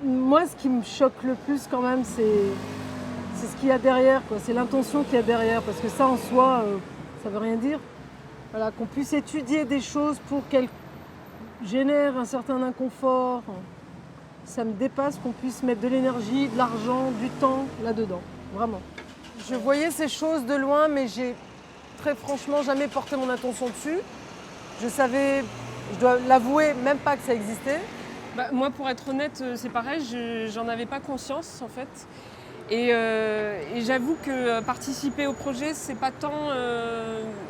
Moi, ce qui me choque le plus quand même, c'est ce qu'il y a derrière, quoi. C'est l'intention qu'il y a derrière, parce que ça en soi, ça veut rien dire. Voilà, qu'on puisse étudier des choses pour qu'elles génèrent un certain inconfort, ça me dépasse qu'on puisse mettre de l'énergie, de l'argent, du temps là-dedans, vraiment. Je voyais ces choses de loin, mais j'ai très franchement jamais porté mon attention dessus. Je savais, je dois l'avouer, même pas que ça existait. Bah, moi, pour être honnête, c'est pareil, j'en avais pas conscience en fait. Et j'avoue que participer au projet, c'est pas tant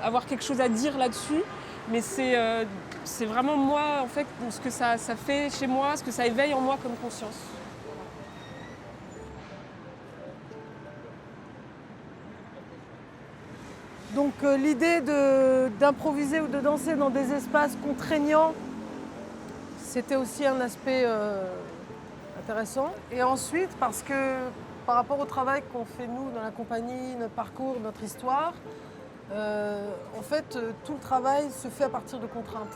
avoir quelque chose à dire là-dessus, mais c'est vraiment moi, en fait, ce que ça fait chez moi, ce que ça éveille en moi comme conscience. Donc l'idée d'improviser ou de danser dans des espaces contraignants, c'était aussi un aspect intéressant. Et ensuite, parce que par rapport au travail qu'on fait nous dans la compagnie, notre parcours, notre histoire, en fait, tout le travail se fait à partir de contraintes.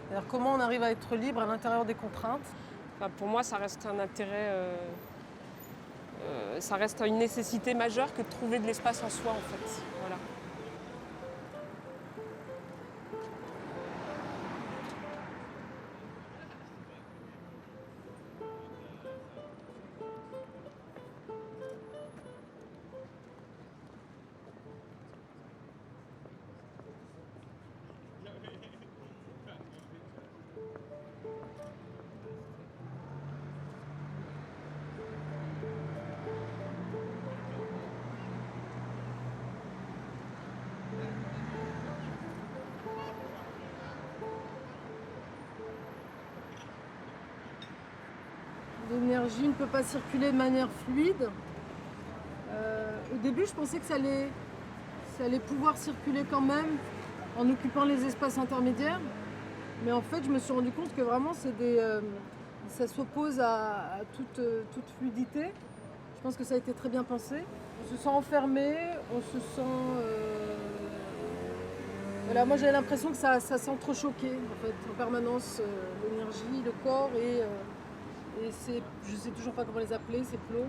C'est-à-dire comment on arrive à être libre à l'intérieur des contraintes. Enfin, pour moi, ça reste un intérêt, ça reste une nécessité majeure que de trouver de l'espace en soi, en fait. Voilà. L'énergie ne peut pas circuler de manière fluide. Au début, je pensais que ça allait pouvoir circuler quand même en occupant les espaces intermédiaires. Mais en fait, je me suis rendu compte que vraiment, ça s'oppose à toute fluidité. Je pense que ça a été très bien pensé. On se sent enfermé, on se sent... Voilà, moi j'avais l'impression que ça s'entrechoquait en fait, en permanence, l'énergie, le corps et je sais toujours pas comment les appeler, ces plots.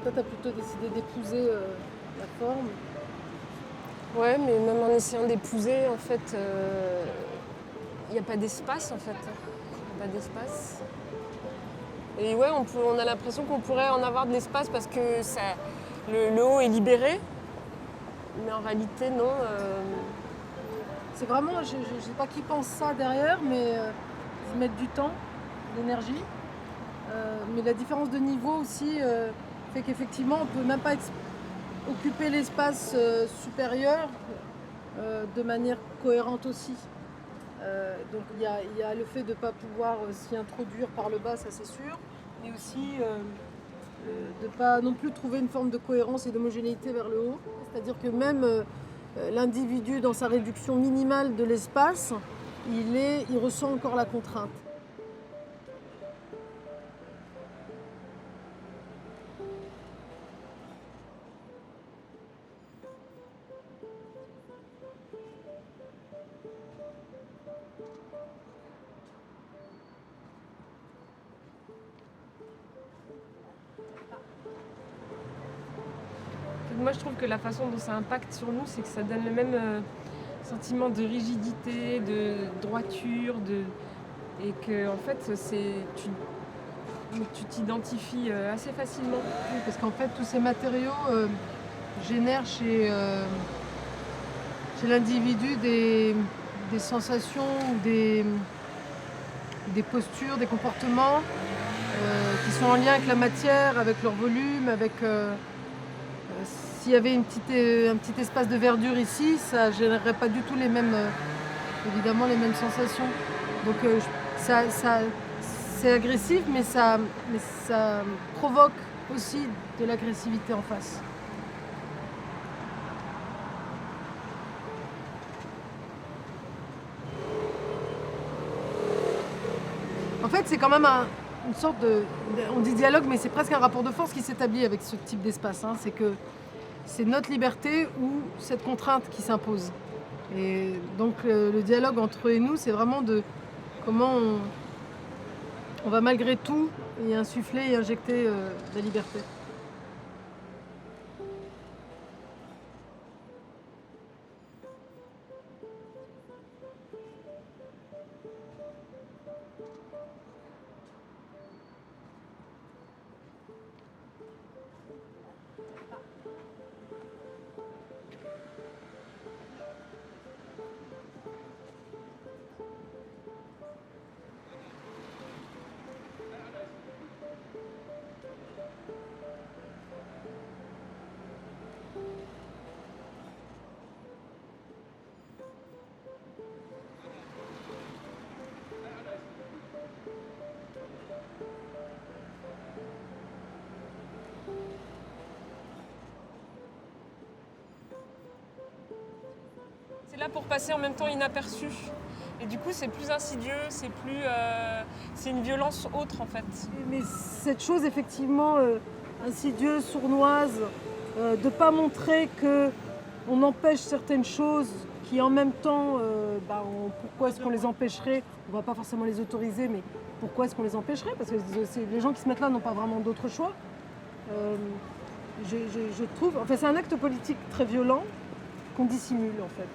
Toi, tu as plutôt décidé d'épouser la forme. Ouais, mais même en essayant d'épouser, en fait, il n'y a pas d'espace, en fait. Il n'y a pas d'espace. Et ouais, on a l'impression qu'on pourrait en avoir de l'espace parce que le haut est libéré. Mais en réalité, non. C'est vraiment, je ne sais pas qui pense ça derrière, mais ils mettent du temps, de l'énergie. Mais la différence de niveau aussi fait qu'effectivement, on ne peut même pas occuper l'espace supérieur de manière cohérente aussi. Donc il y a le fait de ne pas pouvoir s'y introduire par le bas, ça c'est sûr, mais aussi de ne pas non plus trouver une forme de cohérence et d'homogénéité vers le haut. C'est-à-dire que même l'individu dans sa réduction minimale de l'espace, il ressent encore la contrainte. Moi, je trouve que la façon dont ça impacte sur nous, c'est que ça donne le même sentiment de rigidité, de droiture, et que en fait, tu t'identifies assez facilement. Oui, parce qu'en fait, tous ces matériaux génèrent chez l'individu des sensations ou des postures, des comportements qui sont en lien avec la matière, avec leur volume, avec... s'il y avait un petit espace de verdure ici, ça ne générerait pas du tout évidemment les mêmes sensations. Donc c'est agressif, mais ça provoque aussi de l'agressivité en face. En fait, c'est quand même une sorte on dit dialogue, mais c'est presque un rapport de force qui s'établit avec ce type d'espace. C'est que c'est notre liberté ou cette contrainte qui s'impose. Et donc le dialogue entre eux et nous, c'est vraiment de comment on va malgré tout y insuffler et injecter la liberté. C'est là pour passer en même temps inaperçu. Et du coup, c'est plus insidieux, c'est une violence autre en fait. Mais cette chose effectivement insidieuse, sournoise, de ne pas montrer qu'on empêche certaines choses qui en même temps, pourquoi est-ce qu'on les empêcherait? On ne va pas forcément les autoriser, mais pourquoi est-ce qu'on les empêcherait? Parce que les gens qui se mettent là n'ont pas vraiment d'autre choix. Je trouve, enfin c'est un acte politique très violent qu'on dissimule en fait.